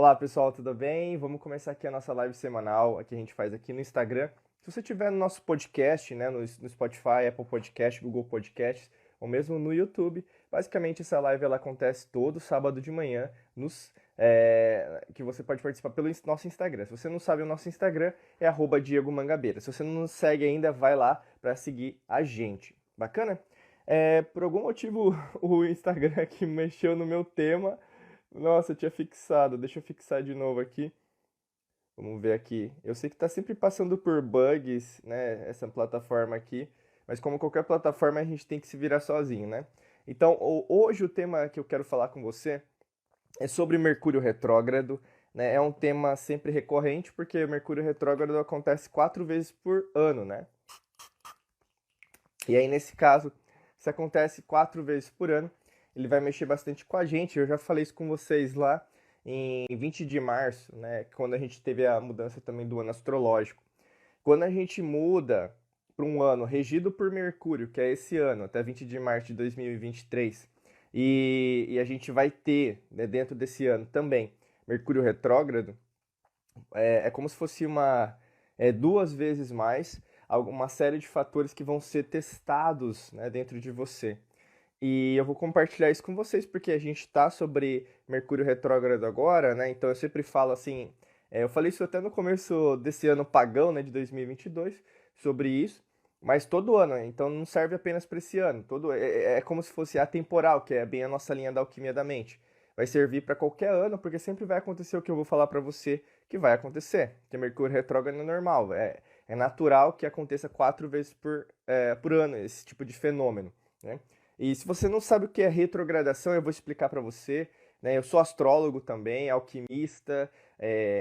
Olá pessoal, tudo bem? Vamos começar aqui a nossa live semanal, que a gente faz aqui no Instagram. Se você estiver no nosso podcast, né, no Spotify, Apple Podcast, Google Podcasts, ou mesmo no YouTube, basicamente essa live ela acontece todo sábado de manhã, que você pode participar pelo nosso Instagram. Se você não sabe, o nosso Instagram é @Diego Mangabeira. Se você não nos segue ainda, vai lá para seguir a gente. Bacana? Por algum motivo o Instagram aqui mexeu no meu tema. Nossa, eu tinha fixado. Deixa eu fixar de novo aqui. Vamos ver aqui. Eu sei que está sempre passando por bugs, né? Essa plataforma aqui. Mas como qualquer plataforma, a gente tem que se virar sozinho, né? Então, hoje o tema que eu quero falar com você é sobre Mercúrio retrógrado, né? É um tema sempre recorrente porque o Mercúrio retrógrado acontece 4 vezes por ano, né? E aí, nesse caso, se acontece 4 vezes por ano, ele vai mexer bastante com a gente. Eu já falei isso com vocês lá em 20 de março, né? Quando a gente teve a mudança também do ano astrológico. Quando a gente muda para um ano regido por Mercúrio, que é esse ano, até 20 de março de 2023, e a gente vai ter, né, dentro desse ano também, Mercúrio retrógrado, é como se fosse duas vezes mais uma série de fatores que vão ser testados, né, dentro de você. E eu vou compartilhar isso com vocês porque a gente está sobre Mercúrio retrógrado agora, né? Então eu sempre falo assim, eu falei isso até no começo desse ano pagão, né, de 2022, sobre isso, mas todo ano, né? Então não serve apenas para esse ano. É como se fosse atemporal, que é bem a nossa linha da alquimia da mente. Vai servir para qualquer ano, porque sempre vai acontecer o que eu vou falar para você que vai acontecer. Que Mercúrio retrógrado é normal, é natural que aconteça 4 vezes por ano esse tipo de fenômeno, né? E se você não sabe o que é retrogradação, eu vou explicar para você, né? Eu sou astrólogo também, alquimista,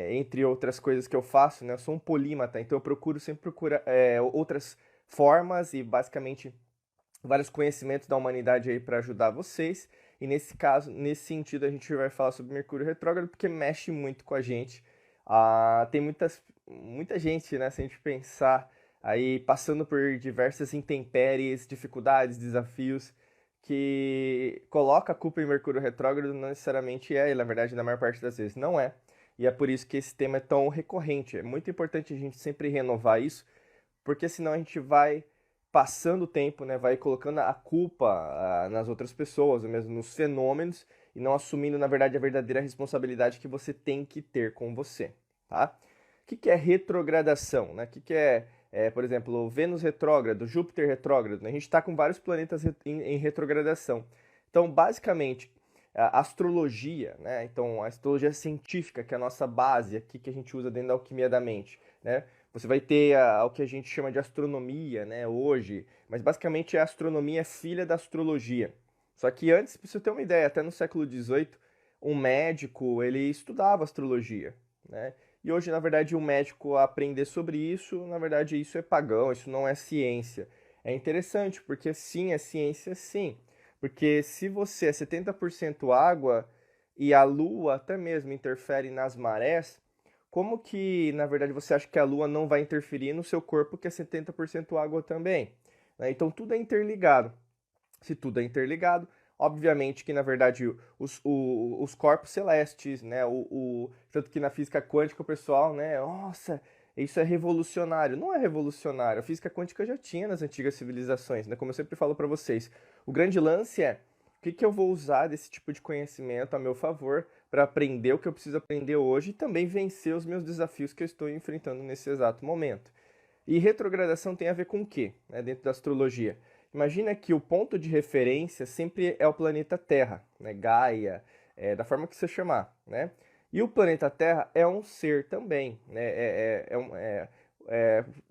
entre outras coisas que eu faço, né? Eu sou um polímata, então eu procuro sempre procurar outras formas e basicamente vários conhecimentos da humanidade aí para ajudar vocês. E nesse caso, nesse sentido, a gente vai falar sobre Mercúrio retrógrado porque mexe muito com a gente. Tem muita gente, né? Se a gente pensar aí passando por diversas intempéries, dificuldades, desafios que coloca a culpa em Mercúrio retrógrado não necessariamente e na verdade na maior parte das vezes não é. E é por isso que esse tema é tão recorrente. É muito importante a gente sempre renovar isso, porque senão a gente vai passando o tempo, né, vai colocando a culpa nas outras pessoas, ou mesmo nos fenômenos, e não assumindo, na verdade, a verdadeira responsabilidade que você tem que ter com você, tá? O que é retrogradação, né? O que por exemplo, Vênus retrógrado, Júpiter retrógrado, né? A gente está com vários planetas em retrogradação. Então, basicamente, a astrologia, né? Então, a astrologia científica, que é a nossa base aqui, que a gente usa dentro da alquimia da mente, né? Você vai ter o que a gente chama de astronomia, né, hoje, mas basicamente a astronomia é filha da astrologia. Só que antes, para você ter uma ideia, até no século XVIII, um médico, ele estudava astrologia, né? E hoje, na verdade, um médico aprender sobre isso, na verdade, isso é pagão, isso não é ciência. É interessante, porque sim, é ciência, sim. Porque se você é 70% água e a lua até mesmo interfere nas marés, como que, na verdade, você acha que a Lua não vai interferir no seu corpo, que é 70% água também? Né? Então, tudo é interligado. Se tudo é interligado, obviamente que, na verdade, os corpos celestes, né? Tanto que na física quântica o pessoal, né? Nossa, isso é revolucionário. Não é revolucionário. A física quântica já tinha nas antigas civilizações, né? Como eu sempre falo para vocês. O grande lance é o que eu vou usar desse tipo de conhecimento a meu favor para aprender o que eu preciso aprender hoje e também vencer os meus desafios que eu estou enfrentando nesse exato momento. E retrogradação tem a ver com o quê, né, dentro da astrologia? Imagina que o ponto de referência sempre é o planeta Terra, né, Gaia, da forma que você chamar, né? E o planeta Terra é um ser também, né?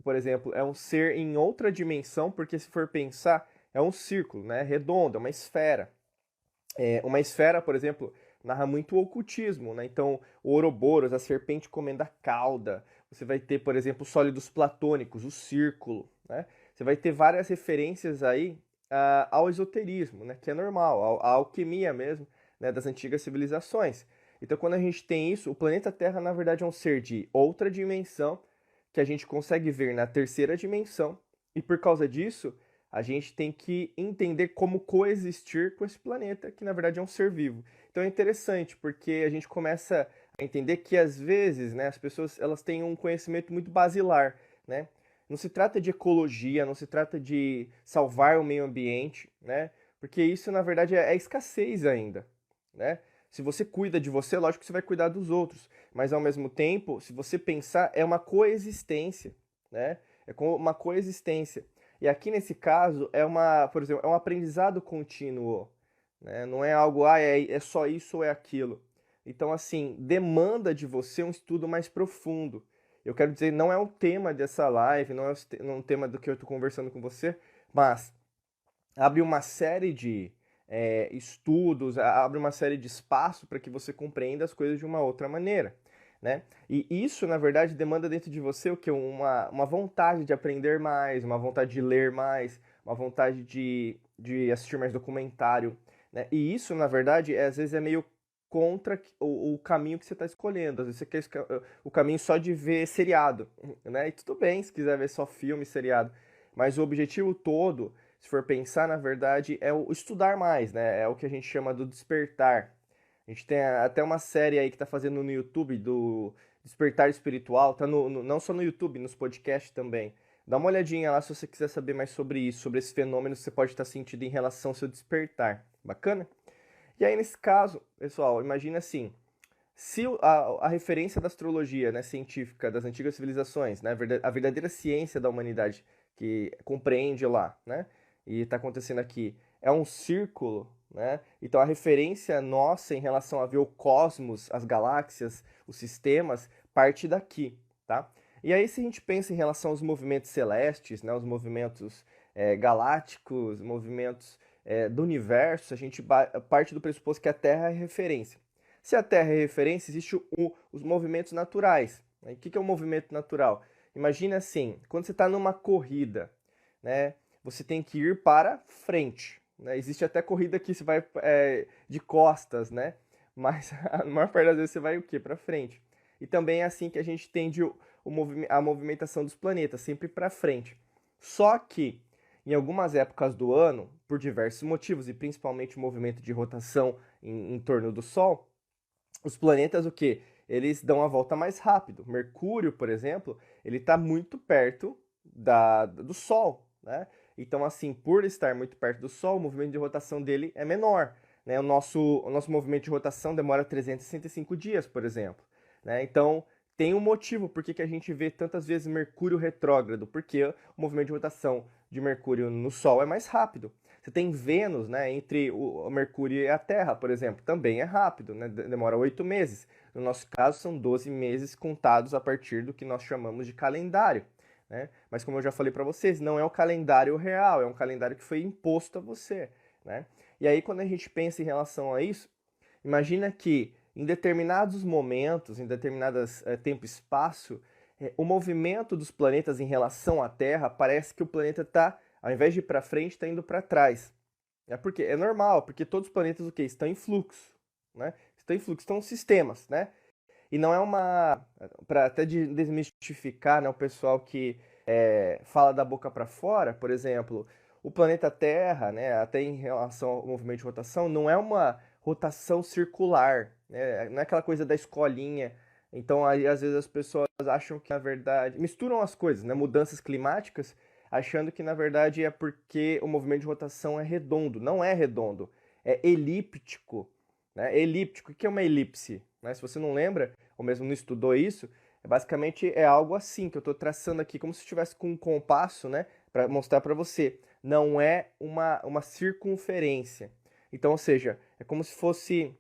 Por exemplo, é um ser em outra dimensão, porque se for pensar, é um círculo, né? Redondo, é uma esfera. Uma esfera, por exemplo, narra muito o ocultismo, né? Então, o Ouroboros, a serpente comendo a cauda. Você vai ter, por exemplo, sólidos platônicos, o círculo, né? Você vai ter várias referências aí ao esoterismo, né? Que é normal, à alquimia mesmo, né? Das antigas civilizações. Então, quando a gente tem isso, o planeta Terra, na verdade, é um ser de outra dimensão que a gente consegue ver na terceira dimensão. E por causa disso, a gente tem que entender como coexistir com esse planeta, que na verdade é um ser vivo. Então é interessante, porque a gente começa Entender que às vezes, né, as pessoas elas têm um conhecimento muito basilar, né? Não se trata de ecologia, não se trata de salvar o meio ambiente, né? Porque isso na verdade é escassez ainda, né? Se você cuida de você, lógico que você vai cuidar dos outros, mas ao mesmo tempo, se você pensar, é uma coexistência, né? É uma coexistência. E aqui nesse caso é uma, por exemplo, é um aprendizado contínuo, né? Não é algo, é só isso ou é aquilo. Então, assim, demanda de você um estudo mais profundo. Eu quero dizer, não é o tema dessa live, não é um tema do que eu estou conversando com você, mas abre uma série de estudos, abre uma série de espaço para que você compreenda as coisas de uma outra maneira, né? E isso, na verdade, demanda dentro de você o quê? Uma vontade de aprender mais, uma vontade de ler mais, uma vontade de assistir mais documentário, né? E isso, na verdade, às vezes é meio contra o caminho que você está escolhendo. Às vezes você quer o caminho só de ver seriado, né? E tudo bem se quiser ver só filme, seriado, mas o objetivo todo, se for pensar, na verdade, é o estudar mais, né? É o que a gente chama do despertar. A gente tem até uma série aí que tá fazendo no YouTube do Despertar Espiritual, tá não só no YouTube, nos podcasts também. Dá uma olhadinha lá se você quiser saber mais sobre isso, sobre esse fenômeno que você pode estar sentindo em relação ao seu despertar. Bacana? E aí, nesse caso, pessoal, imagina assim, se a referência da astrologia, né, científica das antigas civilizações, né, a verdadeira ciência da humanidade que compreende lá, né, e está acontecendo aqui, é um círculo, né, então a referência nossa em relação a ver o cosmos, as galáxias, os sistemas, parte daqui, tá? E aí se a gente pensa em relação aos movimentos celestes, né, os movimentos galácticos, movimentos do universo, a gente parte do pressuposto que a Terra é referência. Se a Terra é referência, existem os movimentos naturais. Né? O que é um movimento natural? Imagina assim, quando você está numa corrida, né, você tem que ir para frente. Né? Existe até corrida que você vai de costas, né? Mas a maior parte das vezes você vai o quê? Para frente. E também é assim que a gente tende a movimentação dos planetas, sempre para frente. Só que em algumas épocas do ano, por diversos motivos, e principalmente o movimento de rotação em torno do Sol, os planetas o quê? Eles dão a volta mais rápido. Mercúrio, por exemplo, ele está muito perto do Sol, né? Então, assim, por estar muito perto do Sol, o movimento de rotação dele é menor. Né? O nosso movimento de rotação demora 365 dias, por exemplo. Né? Então, tem um motivo por que a gente vê tantas vezes Mercúrio retrógrado, porque o movimento de rotação de Mercúrio no Sol é mais rápido. Você tem Vênus, né, entre o Mercúrio e a Terra, por exemplo, também é rápido, né, demora 8 meses. No nosso caso, são 12 meses contados a partir do que nós chamamos de calendário. Né? Mas como eu já falei para vocês, não é o calendário real, é um calendário que foi imposto a você. Né? E aí, quando a gente pensa em relação a isso, imagina que em determinados momentos, em determinados tempo e espaço, o movimento dos planetas em relação à Terra parece que o planeta está, ao invés de ir para frente, está indo para trás. Porque é normal, porque todos os planetas o quê? Estão em fluxo, né? Estão em fluxo, estão sistemas, né? E não é uma, para até desmistificar, né, o pessoal que fala da boca para fora, por exemplo, o planeta Terra, né, até em relação ao movimento de rotação, não é uma rotação circular, né? Não é aquela coisa da escolinha. Então, aí, às vezes as pessoas acham que, na verdade, misturam as coisas, né, mudanças climáticas, achando que, na verdade, é porque o movimento de rotação é redondo. Não é redondo, é elíptico. Né? Elíptico, o que é uma elipse? Né? Se você não lembra, ou mesmo não estudou isso, basicamente é algo assim, que eu estou traçando aqui, como se estivesse com um compasso, né, para mostrar para você. Não é uma circunferência. Então, ou seja, é como se fosse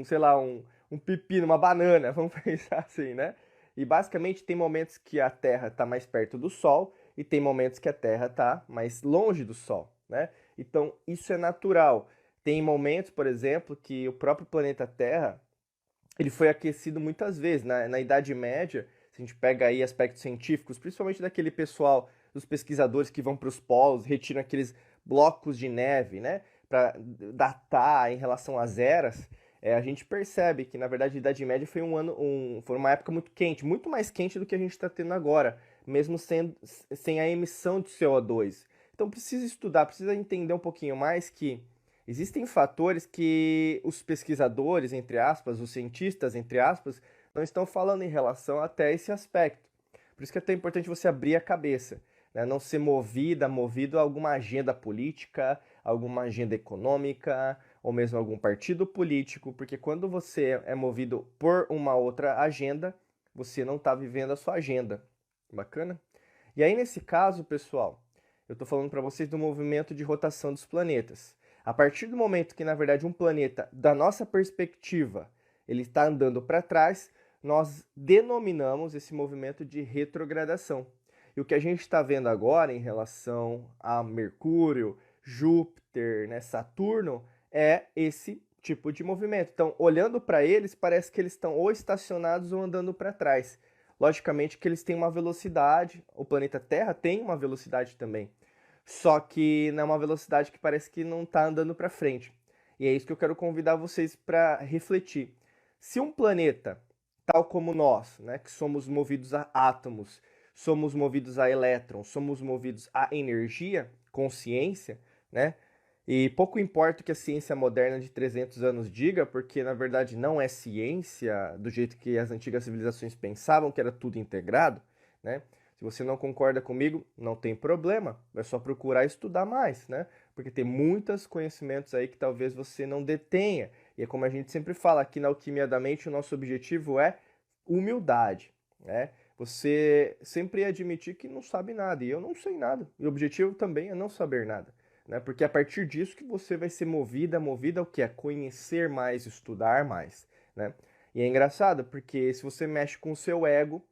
sei lá, um pepino, uma banana, vamos pensar assim, né? E basicamente tem momentos que a Terra está mais perto do Sol e tem momentos que a Terra está mais longe do Sol, né? Então, isso é natural. Tem momentos, por exemplo, que o próprio planeta Terra ele foi aquecido muitas vezes. Na Idade Média, se a gente pega aí aspectos científicos, principalmente daquele pessoal, dos pesquisadores que vão para os polos, retiram aqueles blocos de neve, né, para datar em relação às eras, a gente percebe que, na verdade, a Idade Média foi foi uma época muito quente, muito mais quente do que a gente está tendo agora, mesmo sem a emissão de CO2. Então precisa estudar, precisa entender um pouquinho mais que existem fatores que os pesquisadores, entre aspas, os cientistas, entre aspas, não estão falando em relação até esse aspecto. Por isso que é tão importante você abrir a cabeça, né? Não ser movido a alguma agenda política, alguma agenda econômica, ou mesmo algum partido político, porque quando você é movido por uma outra agenda, você não está vivendo a sua agenda. Bacana? E aí, nesse caso, pessoal, eu estou falando para vocês do movimento de rotação dos planetas. A partir do momento que, na verdade, um planeta, da nossa perspectiva, ele está andando para trás, nós denominamos esse movimento de retrogradação. E o que a gente está vendo agora em relação a Mercúrio, Júpiter, né, Saturno, é esse tipo de movimento. Então, olhando para eles, parece que eles estão ou estacionados ou andando para trás. Logicamente que eles têm uma velocidade, o planeta Terra tem uma velocidade também. Só que não é uma velocidade que parece que não está andando para frente. E é isso que eu quero convidar vocês para refletir. Se um planeta, tal como nós, né, que somos movidos a átomos, somos movidos a elétrons, somos movidos a energia, consciência, né? E pouco importa o que a ciência moderna de 300 anos diga, porque na verdade não é ciência do jeito que as antigas civilizações pensavam, que era tudo integrado, né? Se você não concorda comigo, não tem problema, é só procurar estudar mais, né? Porque tem muitos conhecimentos aí que talvez você não detenha. E é como a gente sempre fala aqui na Alquimia da Mente, o nosso objetivo é humildade, né? Você sempre admitir que não sabe nada, e eu não sei nada. E o objetivo também é não saber nada, né? Porque é a partir disso que você vai ser movida ao que? A conhecer mais, estudar mais, né? E é engraçado, porque se você mexe com o seu ego,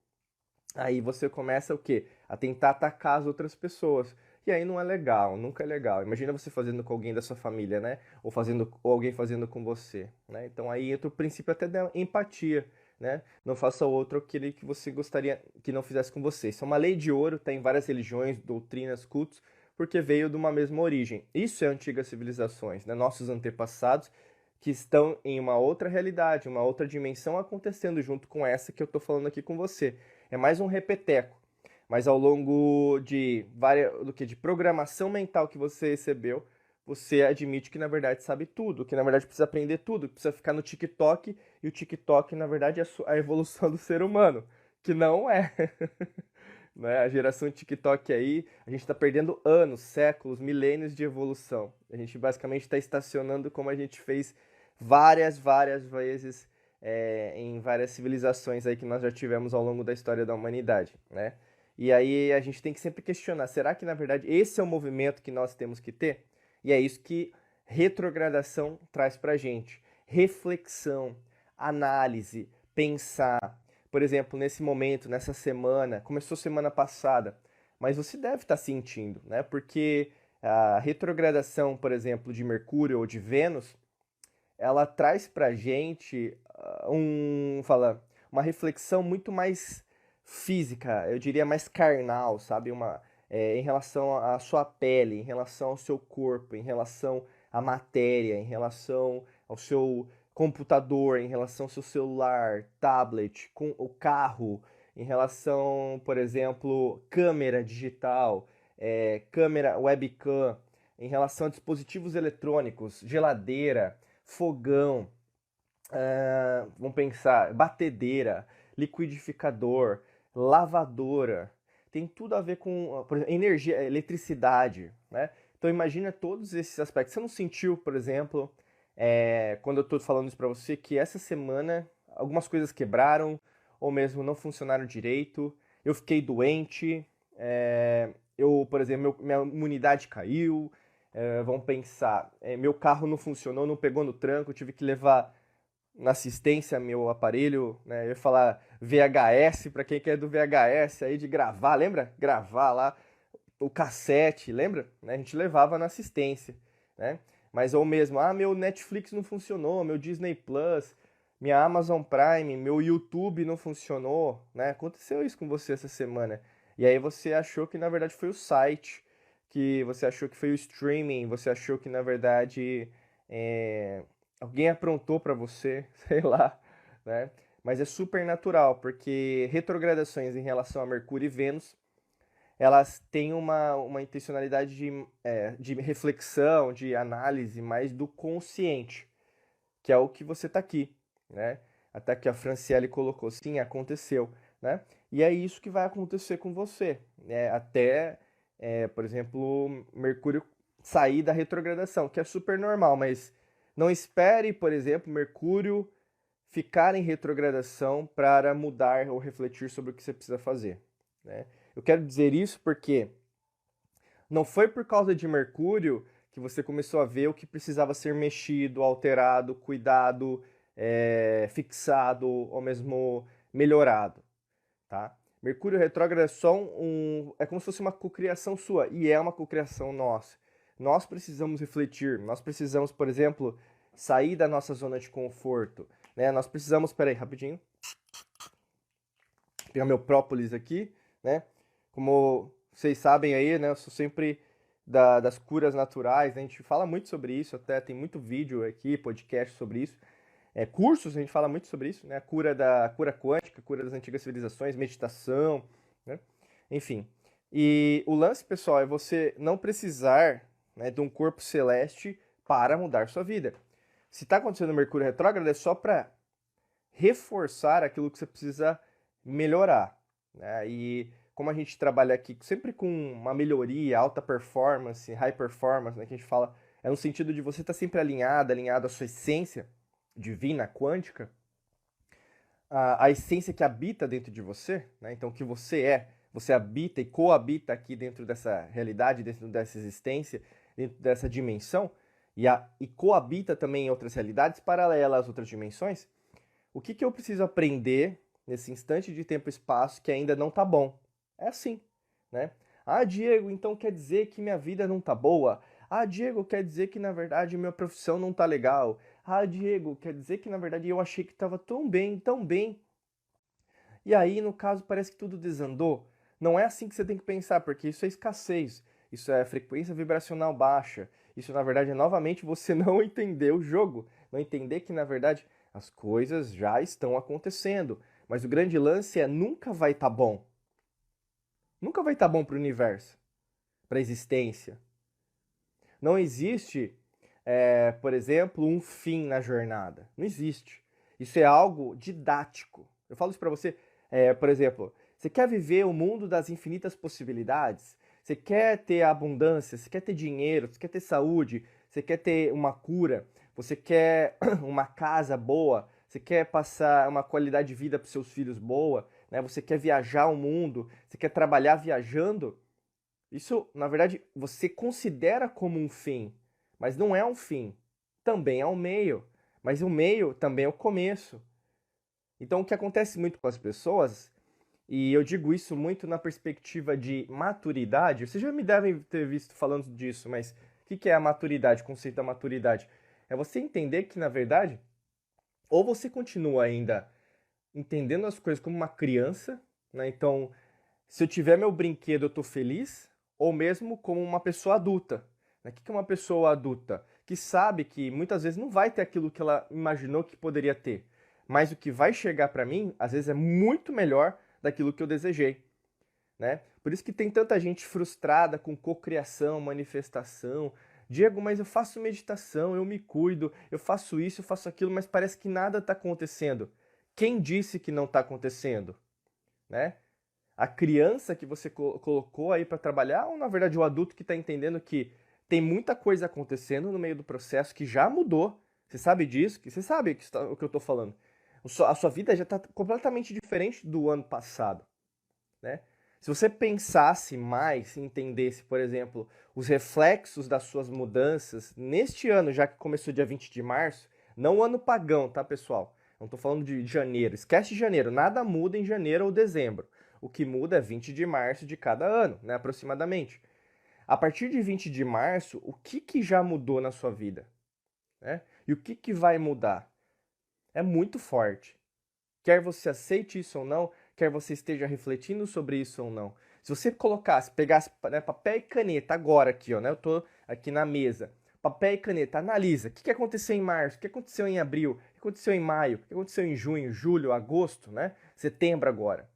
aí você começa o quê? A tentar atacar as outras pessoas. E aí não é legal, nunca é legal. Imagina você fazendo com alguém da sua família, né? Ou alguém fazendo com você, né? Então aí entra o princípio até da empatia, né? Não faça ao outro aquele que você gostaria que não fizesse com você. Isso é uma lei de ouro, tem em várias religiões, doutrinas, cultos, porque veio de uma mesma origem. Isso é antigas civilizações, né? Nossos antepassados que estão em uma outra realidade, uma outra dimensão acontecendo junto com essa que eu estou falando aqui com você. É mais um repeteco, mas ao longo de programação mental que você recebeu, você admite que na verdade sabe tudo, que na verdade precisa aprender tudo, que precisa ficar no TikTok, e o TikTok na verdade é a evolução do ser humano, que não é. Né? A geração TikTok aí, a gente está perdendo anos, séculos, milênios de evolução. A gente basicamente está estacionando como a gente fez várias vezes em várias civilizações aí que nós já tivemos ao longo da história da humanidade, né? E aí a gente tem que sempre questionar, será que na verdade esse é o movimento que nós temos que ter? E é isso que retrogradação traz pra gente. Reflexão, análise, pensar. Por exemplo, nesse momento, nessa semana, começou semana passada, mas você deve estar sentindo, né? Porque a retrogradação, por exemplo, de Mercúrio ou de Vênus, ela traz pra gente uma reflexão muito mais física, eu diria mais carnal, sabe? Em relação à sua pele, em relação ao seu corpo, em relação à matéria, em relação ao seu computador, em relação ao seu celular, tablet, com o carro, em relação, por exemplo, câmera digital, câmera webcam, em relação a dispositivos eletrônicos, geladeira, fogão, vamos pensar, batedeira, liquidificador, lavadora, tem tudo a ver com, por exemplo, energia, eletricidade, né? Então imagina todos esses aspectos. Você não sentiu, por exemplo, quando eu estou falando isso para você, que essa semana algumas coisas quebraram ou mesmo não funcionaram direito, eu fiquei doente, por exemplo, minha imunidade caiu, vamos pensar, meu carro não funcionou, não pegou no tranco, eu tive que levar na assistência meu aparelho, né? Eu ia falar VHS, para quem quer do VHS aí de gravar, lembra? Gravar lá o cassete, lembra? Né? A gente levava na assistência, né? Mas ou mesmo, meu Netflix não funcionou, meu Disney Plus, minha Amazon Prime, meu YouTube não funcionou, né? Aconteceu isso com você essa semana. E aí você achou que na verdade foi o site, que você achou que foi o streaming, você achou que na verdade alguém aprontou para você, sei lá, né? Mas é super natural, porque retrogradações em relação a Mercúrio e Vênus, elas têm uma intencionalidade de reflexão, de análise mais do consciente, que é o que você está aqui, né? Até que a Franciele colocou, sim, aconteceu, né? E é isso que vai acontecer com você, né? Até, por exemplo, Mercúrio sair da retrogradação, que é super normal, mas não espere, por exemplo, Mercúrio ficar em retrogradação para mudar ou refletir sobre o que você precisa fazer, né? Eu quero dizer isso porque não foi por causa de Mercúrio que você começou a ver o que precisava ser mexido, alterado, cuidado, fixado ou mesmo melhorado, tá? Mercúrio retrógrado é só é como se fosse uma cocriação sua, e é uma cocriação nossa. Nós precisamos refletir, nós precisamos, por exemplo, sair da nossa zona de conforto, né? Nós precisamos, peraí, rapidinho, pegar meu própolis aqui, né? Como vocês sabem aí, né? Eu sou sempre das curas naturais, né? A gente fala muito sobre isso, até tem muito vídeo aqui, podcast sobre isso. Cursos, a gente fala muito sobre isso, né? A cura quântica, cura das antigas civilizações, meditação, né? Enfim. E o lance, pessoal, é você não precisar, né, de um corpo celeste para mudar sua vida. Se está acontecendo Mercúrio retrógrado, é só para reforçar aquilo que você precisa melhorar, né? E como a gente trabalha aqui sempre com uma melhoria, alta performance, high performance, né, que a gente fala, é no sentido de você estar sempre alinhado à sua essência divina, quântica, a essência que habita dentro de você, né? Então, o que você habita e coabita aqui dentro dessa realidade, dentro dessa existência, dentro dessa dimensão, e coabita também em outras realidades paralelas às outras dimensões. O que eu preciso aprender nesse instante de tempo e espaço que ainda não tá bom? É assim, né? Ah, Diego, então quer dizer que minha vida não tá boa? Ah, Diego, quer dizer que na verdade minha profissão não tá legal? Ah, Diego, quer dizer que na verdade eu achei que estava tão bem, tão bem. E aí, no caso, parece que tudo desandou. Não é assim que você tem que pensar, porque isso é escassez, isso é frequência vibracional baixa. Isso, na verdade, é novamente você não entender o jogo, não entender que, na verdade, as coisas já estão acontecendo. Mas o grande lance é nunca vai estar bom. Nunca vai estar bom para o universo, para a existência. Não existe, por exemplo, um fim na jornada. Não existe. Isso é algo didático. Eu falo isso para você, por exemplo, você quer viver o mundo das infinitas possibilidades? Você quer ter abundância? Você quer ter dinheiro? Você quer ter saúde? Você quer ter uma cura? Você quer uma casa boa? Você quer passar uma qualidade de vida para seus filhos boa? Né? Você quer viajar o mundo? Você quer trabalhar viajando? Isso, na verdade, você considera como um fim, mas não é um fim. Também é um meio, mas o meio também é o começo. Então, o que acontece muito com as pessoas, e eu digo isso muito na perspectiva de maturidade, vocês já me devem ter visto falando disso, mas o que é a maturidade, o conceito da maturidade? É você entender que, na verdade, ou você continua ainda entendendo as coisas como uma criança, né? Então, se eu tiver meu brinquedo, eu tô feliz, ou mesmo como uma pessoa adulta. Né? O que é uma pessoa adulta? Que sabe que muitas vezes não vai ter aquilo que ela imaginou que poderia ter, mas o que vai chegar para mim, às vezes é muito melhor daquilo que eu desejei. Né? Por isso que tem tanta gente frustrada com cocriação, manifestação. Diego, mas eu faço meditação, eu me cuido, eu faço isso, eu faço aquilo, mas parece que nada está acontecendo. Quem disse que não está acontecendo? Né? A criança que você colocou aí para trabalhar, ou na verdade o adulto que está entendendo que tem muita coisa acontecendo no meio do processo que já mudou. Você sabe disso? Você sabe o que eu estou falando. A sua vida já está completamente diferente do ano passado, né? Se você pensasse mais e entendesse, por exemplo, os reflexos das suas mudanças neste ano, já que começou dia 20 de março, não o ano pagão, tá, pessoal? Não estou falando de janeiro. Esquece de janeiro. Nada muda em janeiro ou dezembro. O que muda é 20 de março de cada ano, né, aproximadamente. A partir de 20 de março, o que já mudou na sua vida? Né? E o que vai mudar? É muito forte. Quer você aceite isso ou não, quer você esteja refletindo sobre isso ou não. Se você pegasse, né, papel e caneta agora aqui, ó, né, eu tô aqui na mesa, papel e caneta, analisa o que aconteceu em março, o que aconteceu em abril, o que aconteceu em maio, o que aconteceu em junho, julho, agosto, né, setembro agora.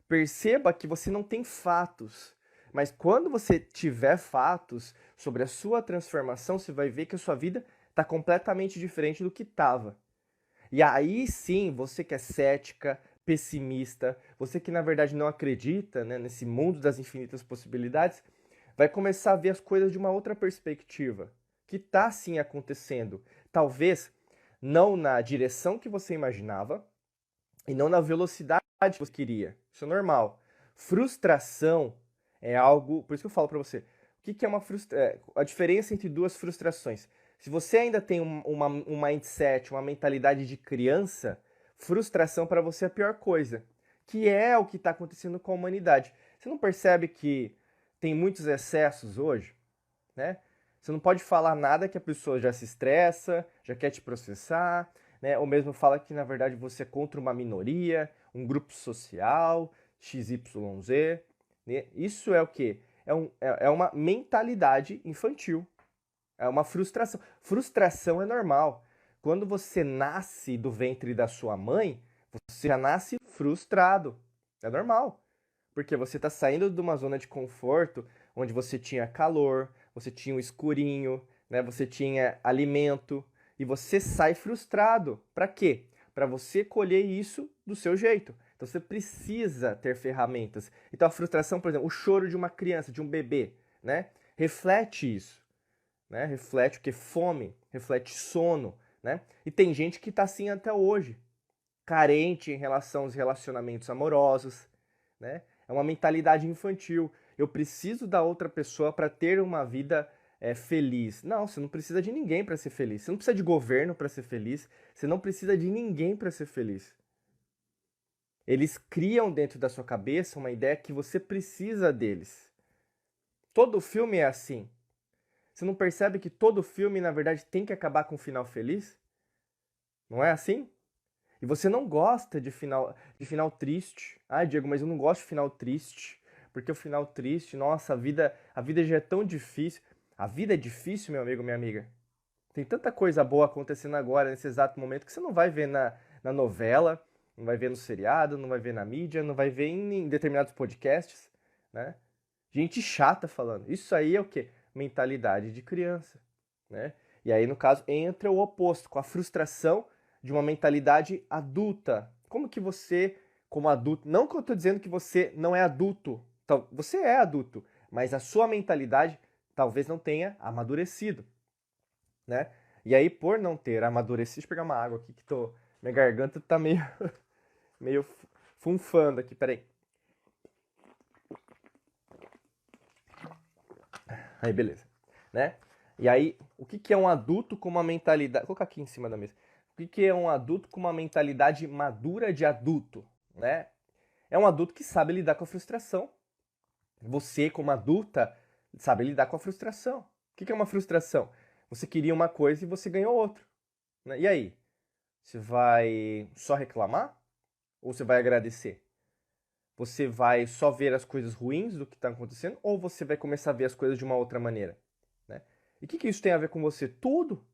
Perceba que você não tem fatos, mas quando você tiver fatos sobre a sua transformação, você vai ver que a sua vida está completamente diferente do que estava. E aí sim, você que é cética, pessimista, você que na verdade não acredita, né, nesse mundo das infinitas possibilidades, vai começar a ver as coisas de uma outra perspectiva, que está sim acontecendo. Talvez não na direção que você imaginava e não na velocidade que você queria. Isso é normal. Frustração é algo. Por isso que eu falo para você. O que é uma frustração? A diferença entre duas frustrações. Se você ainda tem um mindset, uma mentalidade de criança, frustração para você é a pior coisa. Que é o que está acontecendo com a humanidade. Você não percebe que tem muitos excessos hoje, né? Você não pode falar nada que a pessoa já se estressa, já quer te processar, né? Ou mesmo fala que na verdade você é contra uma minoria, um grupo social, XYZ, né? Isso é o quê? É uma mentalidade infantil. É uma frustração. Frustração é normal. Quando você nasce do ventre da sua mãe, você já nasce frustrado. É normal. Porque você está saindo de uma zona de conforto onde você tinha calor, você tinha um escurinho, né? Você tinha alimento e você sai frustrado. Para quê? Para você colher isso do seu jeito. Então você precisa ter ferramentas. Então a frustração, por exemplo, o choro de uma criança, de um bebê, né? Reflete isso, né? Reflete o que? Fome, reflete sono, né? E tem gente que está assim até hoje, carente em relação aos relacionamentos amorosos, né? É uma mentalidade infantil. Eu preciso da outra pessoa para ter uma vida feliz. Não, você não precisa de ninguém para ser feliz. Você não precisa de governo para ser feliz. Você não precisa de ninguém para ser feliz. Eles criam dentro da sua cabeça uma ideia que você precisa deles. Todo filme é assim. Você não percebe que todo filme, na verdade, tem que acabar com um final feliz? Não é assim? E você não gosta de final triste. Ah, Diego, mas eu não gosto de final triste. Porque o final triste, nossa, a vida já é tão difícil. A vida é difícil, meu amigo, minha amiga. Tem tanta coisa boa acontecendo agora, nesse exato momento, que você não vai ver na novela, não vai ver no seriado, não vai ver na mídia, não vai ver em determinados podcasts, né? Gente chata falando. Isso aí é o quê? Mentalidade de criança, né? E aí, no caso, entra o oposto, com a frustração de uma mentalidade adulta. Como que você, como adulto, não que eu estou dizendo que você não é adulto, então, você é adulto, mas a sua mentalidade talvez não tenha amadurecido, né? E aí, por não ter amadurecido, deixa eu pegar uma água aqui que minha garganta tá meio funfando aqui, peraí. Aí, beleza, né? E aí, o que é um adulto com uma mentalidade... Vou colocar aqui em cima da mesa. O que é um adulto com uma mentalidade madura de adulto, né? É um adulto que sabe lidar com a frustração. Você, como adulta, sabe lidar com a frustração. O que é uma frustração? Você queria uma coisa e você ganhou outra, né? E aí? Você vai só reclamar? Ou você vai agradecer? Você vai só ver as coisas ruins do que está acontecendo? Ou você vai começar a ver as coisas de uma outra maneira, né? E o que isso tem a ver com você? Tudo.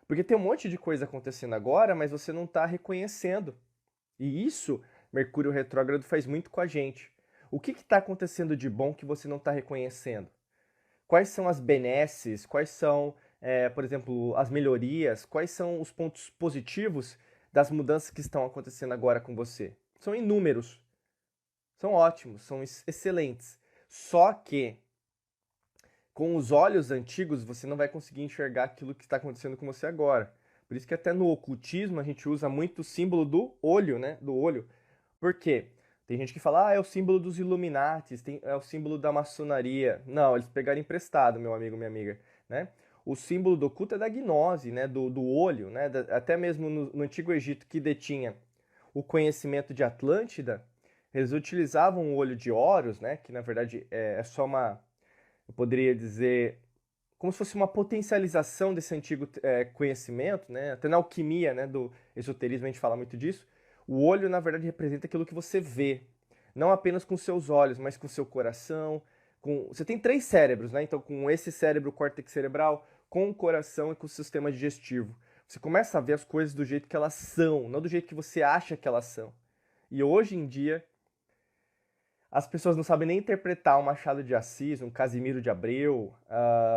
Porque tem um monte de coisa acontecendo agora, mas você não está reconhecendo. E isso, Mercúrio retrógrado faz muito com a gente. O que está acontecendo de bom que você não está reconhecendo? Quais são as benesses? Quais são, por exemplo, as melhorias? Quais são os pontos positivos das mudanças que estão acontecendo agora com você? São inúmeros. São ótimos, são excelentes. Só que com os olhos antigos você não vai conseguir enxergar aquilo que está acontecendo com você agora. Por isso que até no ocultismo a gente usa muito o símbolo do olho, né? Do olho. Por quê? Tem gente que fala, é o símbolo dos Illuminatis, é o símbolo da maçonaria. Não, eles pegaram emprestado, meu amigo, minha amiga, né? O símbolo do culto é da gnose, né? Do olho, né? Até mesmo no Antigo Egito, que detinha o conhecimento de Atlântida, eles utilizavam o olho de Horus, né? Que na verdade é só eu poderia dizer, como se fosse uma potencialização desse antigo conhecimento, né? Até na alquimia, né, do esoterismo a gente fala muito disso. O olho, na verdade, representa aquilo que você vê, não apenas com seus olhos, mas com seu coração. Você tem três cérebros, né? Então, com esse cérebro, o córtex cerebral, com o coração e com o sistema digestivo. Você começa a ver as coisas do jeito que elas são, não do jeito que você acha que elas são. E hoje em dia, as pessoas não sabem nem interpretar um Machado de Assis, um Casimiro de Abreu,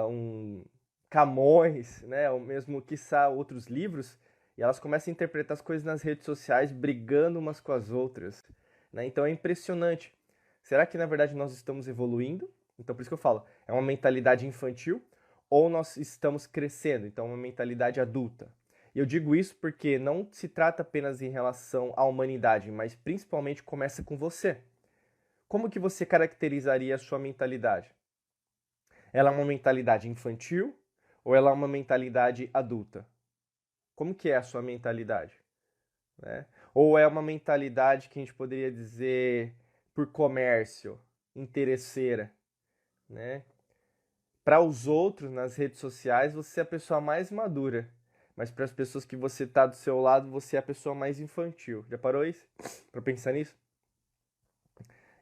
um Camões, né, ou mesmo, quiçá, outros livros, e elas começam a interpretar as coisas nas redes sociais brigando umas com as outras, né? Então é impressionante. Será que na verdade nós estamos evoluindo? Então por isso que eu falo, é uma mentalidade infantil ou nós estamos crescendo? Então é uma mentalidade adulta. E eu digo isso porque não se trata apenas em relação à humanidade, mas principalmente começa com você. Como que você caracterizaria a sua mentalidade? Ela é uma mentalidade infantil ou ela é uma mentalidade adulta? Como que é a sua mentalidade? Né? Ou é uma mentalidade que a gente poderia dizer por comércio, interesseira, né? Para os outros, nas redes sociais, você é a pessoa mais madura, mas para as pessoas que você está do seu lado, você é a pessoa mais infantil. Já parou isso? Para pensar nisso?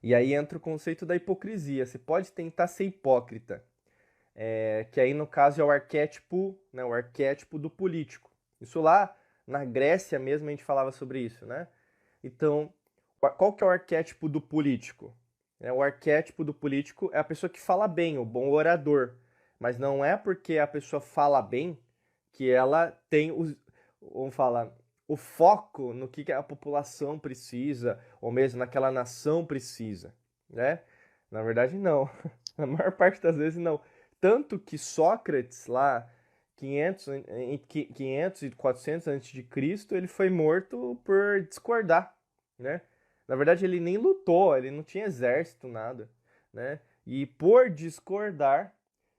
E aí entra o conceito da hipocrisia. Você pode tentar ser hipócrita, que aí no caso é o arquétipo, né, o arquétipo do político. Isso lá na Grécia mesmo a gente falava sobre isso, né? Então, qual que é o arquétipo do político? O arquétipo do político é a pessoa que fala bem, o bom orador. Mas não é porque a pessoa fala bem que ela tem vamos falar, o foco no que a população precisa, ou mesmo naquela nação precisa, né? Na verdade, não. Na maior parte das vezes, não. Tanto que Sócrates, lá, 500 e 400 antes de Cristo, ele foi morto por discordar, né? Na verdade, ele nem lutou, ele não tinha exército, nada, né? E por discordar,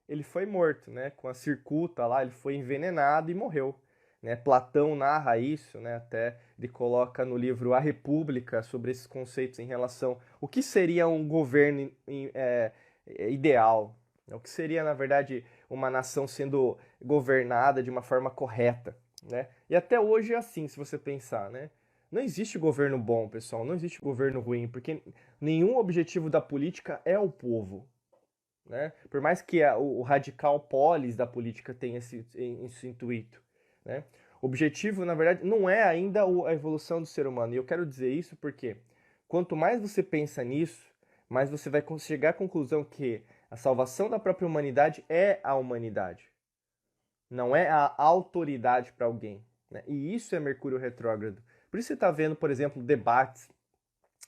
ele foi morto, né? Com a cicuta lá, ele foi envenenado e morreu. Né? Platão narra isso, né? Até ele coloca no livro A República sobre esses conceitos em relação o que seria um governo ideal, o que seria, na verdade, uma nação sendo governada de uma forma correta, né? E até hoje é assim, se você pensar, né? Não existe governo bom, pessoal, não existe governo ruim, porque nenhum objetivo da política é o povo, né? Por mais que o radical polis da política tenha esse intuito, né? O objetivo, na verdade, não é ainda a evolução do ser humano. E eu quero dizer isso porque quanto mais você pensa nisso, mais você vai chegar à conclusão que a salvação da própria humanidade é a humanidade. Não é a autoridade para alguém. Né? E isso é Mercúrio retrógrado. Por isso você está vendo, por exemplo, debates,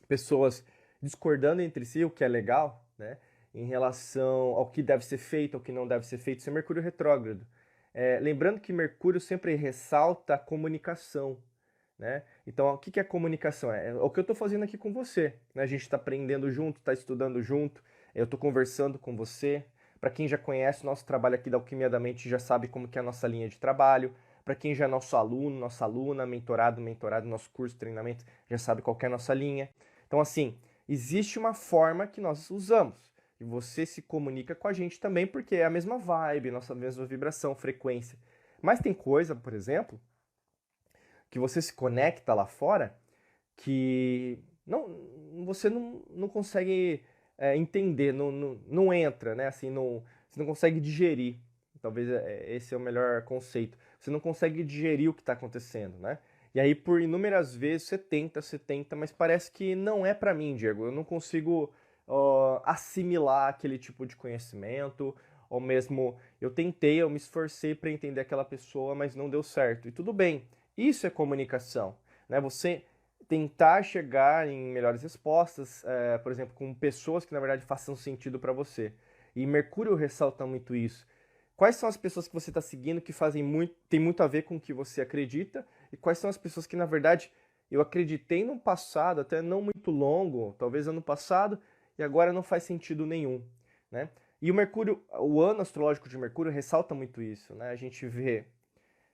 pessoas discordando entre si, o que é legal, né? Em relação ao que deve ser feito, ao que não deve ser feito. Isso é Mercúrio retrógrado. Lembrando que Mercúrio sempre ressalta a comunicação, né? Então, o que é comunicação? É o que eu estou fazendo aqui com você. Né? A gente está aprendendo junto, está estudando junto, eu estou conversando com você. Para quem já conhece o nosso trabalho aqui da Alquimia da Mente, já sabe como que é a nossa linha de trabalho. Para quem já é nosso aluno, nossa aluna, mentorado, nosso curso de treinamento, já sabe qual é a nossa linha. Então, assim, existe uma forma que nós usamos. E você se comunica com a gente também porque é a mesma vibe, nossa mesma vibração, frequência. Mas tem coisa, por exemplo, que você se conecta lá fora que você não consegue entender, não entra, né? Assim, você não consegue digerir. Talvez esse é o melhor conceito. Você não consegue digerir o que está acontecendo, né? E aí, por inúmeras vezes, você tenta, mas parece que não é para mim, Diego. Eu não consigo assimilar aquele tipo de conhecimento, ou mesmo eu tentei, eu me esforcei para entender aquela pessoa, mas não deu certo. E tudo bem, isso é comunicação, né? Você tentar chegar em melhores respostas, por exemplo, com pessoas que na verdade façam sentido para você. E Mercúrio ressalta muito isso. Quais são as pessoas que você está seguindo que tem muito a ver com o que você acredita? E quais são as pessoas que, na verdade, eu acreditei no passado, até não muito longo, talvez ano passado, e agora não faz sentido nenhum, né? E o Mercúrio, o ano astrológico de Mercúrio ressalta muito isso, né? A gente vê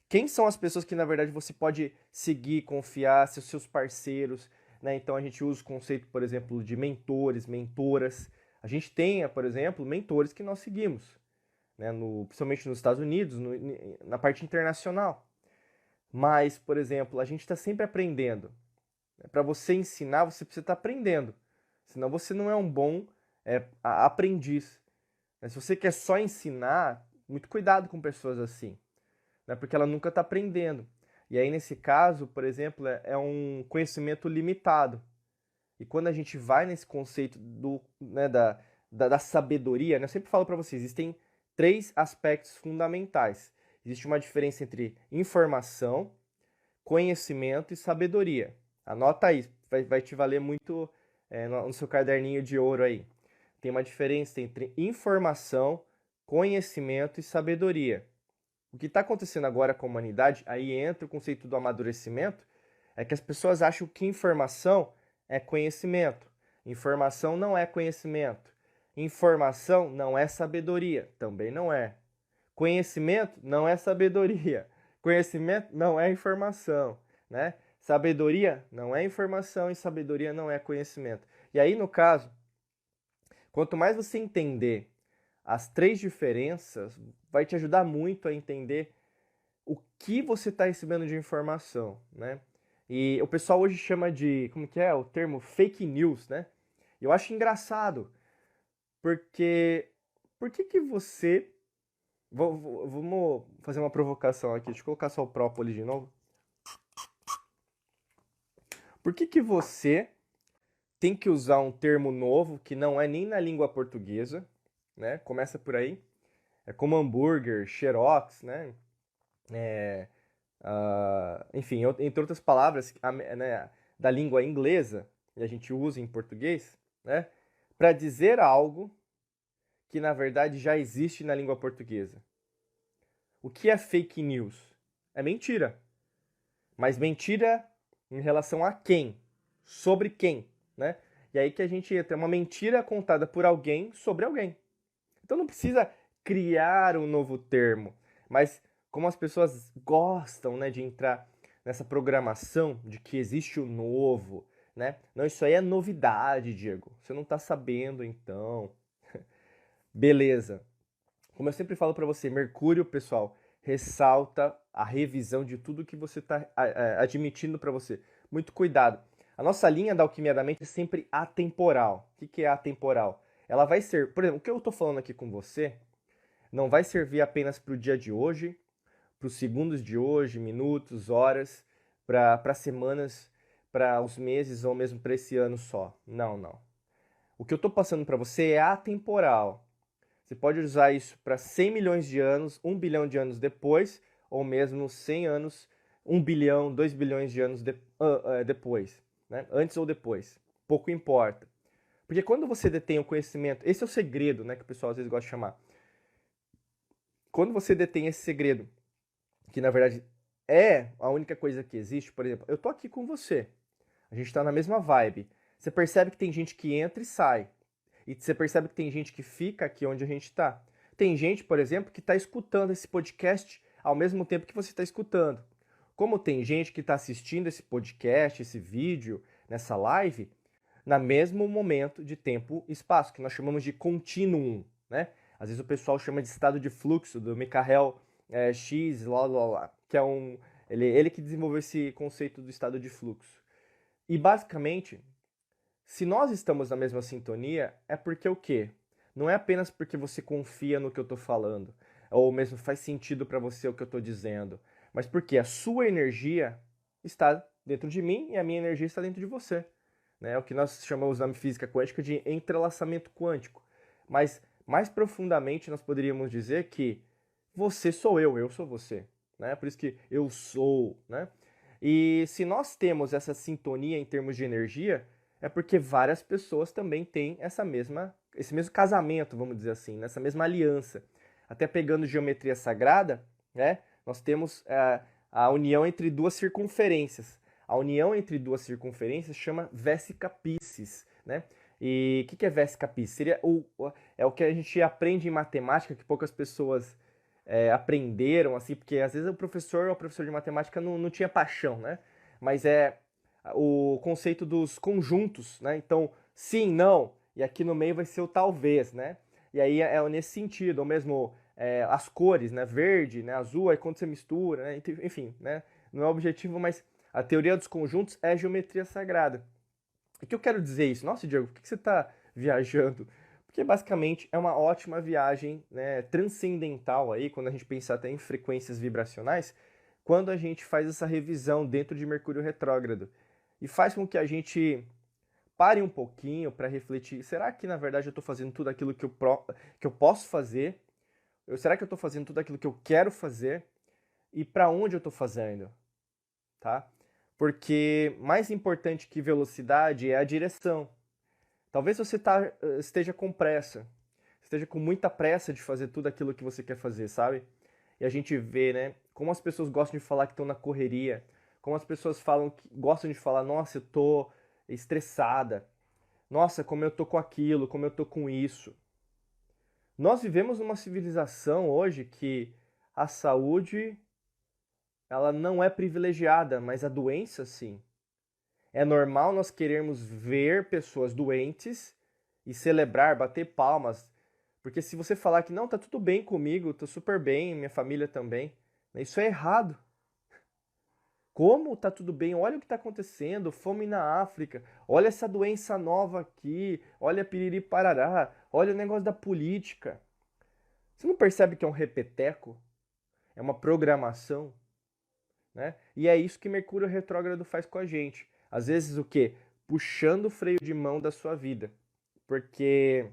quem são as pessoas que, na verdade, você pode seguir, confiar, ser seus parceiros, né? Então a gente usa o conceito, por exemplo, de mentores, mentoras. A gente tem, por exemplo, mentores que nós seguimos, né? Principalmente nos Estados Unidos, na parte internacional. Mas, por exemplo, a gente está sempre aprendendo. Para você ensinar, você precisa estar aprendendo. Senão você não é um bom aprendiz. Mas se você quer só ensinar, muito cuidado com pessoas assim, né? Porque ela nunca está aprendendo. E aí, nesse caso, por exemplo, é um conhecimento limitado. E quando a gente vai nesse conceito né, da sabedoria, né, eu sempre falo para vocês, existem três aspectos fundamentais. Existe uma diferença entre informação, conhecimento e sabedoria. Anota aí, vai te valer muito no seu caderninho de ouro aí. Tem uma diferença entre informação, conhecimento e sabedoria. O que está acontecendo agora com a humanidade, aí entra o conceito do amadurecimento, é que as pessoas acham que informação é conhecimento. Informação não é conhecimento. Informação não é sabedoria, também não é. Conhecimento não é sabedoria. Conhecimento não é informação, né? Sabedoria não é informação e sabedoria não é conhecimento. E aí, no caso, quanto mais você entender as três diferenças, vai te ajudar muito a entender o que você está recebendo de informação, né? E o pessoal hoje chama de, como que é o termo? Fake news, né? Eu acho engraçado, porque por que você... Vamos fazer uma provocação aqui, deixa eu colocar só o própolis de novo. Por que você tem que usar um termo novo que não é nem na língua portuguesa, né? Começa por aí. É como hambúrguer, xerox, né? Enfim, entre outras palavras né, da língua inglesa, e a gente usa em português, né? Para dizer algo que na verdade já existe na língua portuguesa. O que é fake news? É mentira. Mas mentira em relação a quem? Sobre quem, né? E aí que a gente entra, uma mentira contada por alguém sobre alguém. Então não precisa criar um novo termo, mas como as pessoas gostam, né, de entrar nessa programação de que existe o novo, né? Não, isso aí é novidade, Diego. Você não tá sabendo, então. Beleza. Como eu sempre falo para você, Mercúrio, pessoal, ressalta a revisão de tudo que você está admitindo para você. Muito cuidado. A nossa linha da alquimia da mente é sempre atemporal. O que é atemporal? Ela vai ser, por exemplo, o que eu estou falando aqui com você não vai servir apenas para o dia de hoje, para os segundos de hoje, minutos, horas, para semanas, para os meses ou mesmo para esse ano só. Não, não. O que eu estou passando para você é atemporal. Você pode usar isso para 100 milhões de anos, 1 bilhão de anos depois, ou mesmo 100 anos, 1 bilhão, 2 bilhões de anos depois, né? Antes ou depois. Pouco importa. Porque quando você detém o conhecimento, esse é o segredo, né, que o pessoal às vezes gosta de chamar. Quando você detém esse segredo, que na verdade é a única coisa que existe, por exemplo, eu tô aqui com você, a gente tá na mesma vibe. Você percebe que tem gente que entra e sai. E você percebe que tem gente que fica aqui onde a gente está. Tem gente, por exemplo, que está escutando esse podcast ao mesmo tempo que você está escutando. Como tem gente que está assistindo esse podcast, esse vídeo, nessa live, no mesmo momento de tempo e espaço, que nós chamamos de continuum, né? Às vezes o pessoal chama de estado de fluxo, do Michael X, que é ele que desenvolveu esse conceito do estado de fluxo. E basicamente, se nós estamos na mesma sintonia, é porque o quê? Não é apenas porque você confia no que eu estou falando, ou mesmo faz sentido para você o que eu estou dizendo, mas porque a sua energia está dentro de mim e a minha energia está dentro de você. Né? É o que nós chamamos na física quântica de entrelaçamento quântico. Mas, mais profundamente, nós poderíamos dizer que você sou eu sou você. Né? Por isso que eu sou. Né? E se nós temos essa sintonia em termos de energia, é porque várias pessoas também têm esse mesmo casamento, vamos dizer assim, nessa mesma aliança. Até pegando geometria sagrada, né, nós temos a união entre duas circunferências. A união entre duas circunferências chama Vesica Piscis, né? E o que é Vesica Piscis? É o que a gente aprende em matemática, que poucas pessoas aprenderam, assim, porque às vezes o professor de matemática não tinha paixão, né? Mas é o conceito dos conjuntos, né? Então, sim, não, e aqui no meio vai ser o talvez, né? E aí é nesse sentido, ou mesmo as cores, né? Verde, né? Azul, aí quando você mistura, né? Enfim, né? Não é o objetivo, mas a teoria dos conjuntos é geometria sagrada. O que eu quero dizer isso? Nossa, Diego, por que você está viajando? Porque basicamente é uma ótima viagem, né, transcendental aí, quando a gente pensar até em frequências vibracionais, quando a gente faz essa revisão dentro de Mercúrio retrógrado. E faz com que a gente pare um pouquinho para refletir, será que na verdade eu estou fazendo tudo aquilo que eu posso fazer? Será que eu estou fazendo tudo aquilo que eu quero fazer? E para onde eu estou fazendo? tá? Porque mais importante que velocidade é a direção. Talvez você esteja com pressa, esteja com muita pressa de fazer tudo aquilo que você quer fazer, sabe? E a gente vê, né, como as pessoas gostam de falar que estão na correria, como as pessoas gostam de falar, nossa, eu tô estressada, nossa, como eu tô com aquilo, como eu tô com isso. Nós vivemos numa civilização hoje que a saúde, ela não é privilegiada, mas a doença sim. É normal nós querermos ver pessoas doentes e celebrar, bater palmas, porque se você falar que não, tá tudo bem comigo, tô super bem, minha família também, isso é errado. Como tá tudo bem? Olha o que está acontecendo, fome na África, olha essa doença nova aqui, olha piriri parará, olha o negócio da política. Você não percebe que é um repeteco? É uma programação, né? E é isso que Mercúrio retrógrado faz com a gente. Às vezes o quê? Puxando o freio de mão da sua vida. Porque